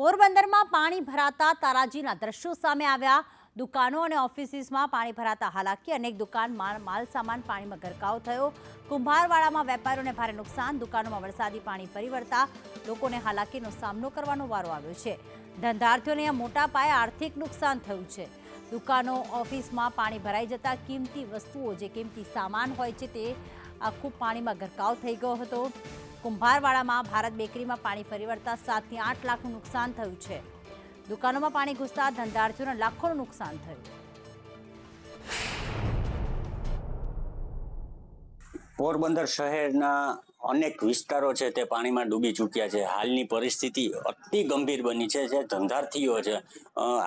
પોરબંદરમાં પાણી ભરાતા તારાજીના દ્રશ્યો સામે આવ્યા। દુકાનો અને ઓફિસીસમાં પાણી ભરાતા હાલાકી, અનેક દુકાનમાં માલ સામાન પાણીમાં ગરકાવ થયો। કુંભારવાડામાં વેપારીઓને ભારે નુકસાન, દુકાનોમાં વરસાદી પાણી ફરી વળતા લોકોને હાલાકીનો સામનો કરવાનો વારો આવ્યો છે। ધંધાર્થીઓને મોટા પાયે આર્થિક નુકસાન થયું છે। દુકાનો ઓફિસમાં પાણી ભરાઈ જતા કિંમતી વસ્તુઓ, જે કિંમતી સામાન હોય છે, તે આખું પાણીમાં ગરકાવ થઈ ગયો હતો। કુંભારવાડામાં ભારત બેકરીમાં પાણી ફરી વળતા 7 થી 8 લાખનું નુકસાન થયું છે। દુકાનોમાં પાણી ઘૂસતા ધંધાર્થીઓને લાખોનું નુકસાન થયું। પોરબંદર શહેરના અનેક વિસ્તારો છે તે પાણીમાં ડૂબી ચૂક્યા છે। હાલની પરિસ્થિતિ અતિ ગંભીર બની છે। જે ધંધાર્થીઓ છે,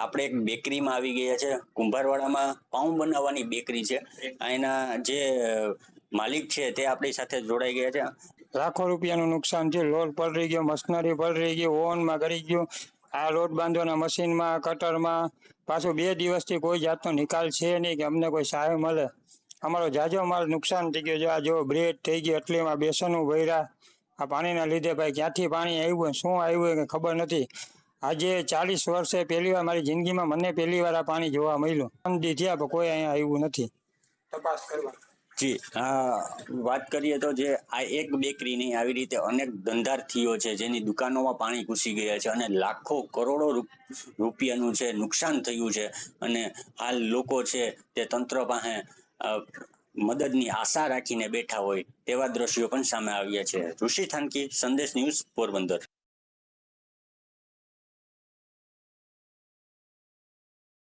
આપણે એક બેકરીમાં આવી ગયા છે। કુંભારવાડામાં પાઉં બનાવવાની બેકરી છે। એના જે માલિક છે તે આપણી સાથે જોડાઈ ગયા છે। લાખો રૂપિયાનું નુકસાન છે। લોટ પલળી ગયો, મશીનરી પલળી ગઈ, ઓવનમાં કરી ગયું, આ લોટ બાંધવાના મશીનમાં, કટરમાં પાછું 2 દિવસથી કોઈ જાતનો નિકાલ છે નહીં કે અમને કોઈ સહાય મળે। અમારો જાજો માલ નુકસાન થઈ ગયો છે। આ જો બ્રેડ થઈ ગઈ, એટલીમાં બેસનનું ભર્યા। આ પાણીના લીધે ભાઈ ક્યાંથી પાણી આવ્યું, શું આવ્યું કે ખબર નથી। આજે 40 વર્ષે પહેલી વાર મારી જિંદગીમાં મને પહેલી વાર આ પાણી જોવા મળ્યું। 3 દી થયા પણ કોઈ અહીંયા આવ્યું નથી તપાસ કરવા। જી, વાત કરીએ તો જે આ એક બેકરી નહીં, આવી રીતે અનેક ધંધાર્થીઓ છે જેની દુકાનોમાં પાણી ઘૂસી ગયા છે અને લાખો કરોડો રૂપિયાનું છે નુકસાન થયું છે। અને હાલ લોકો છે તે તંત્ર પાસે મદદની આશા રાખીને બેઠા હોય તેવા દ્રશ્યો પણ સામે આવ્યા છે। ઋષિ થાનકી, સંદેશ ન્યૂઝ, પોરબંદર।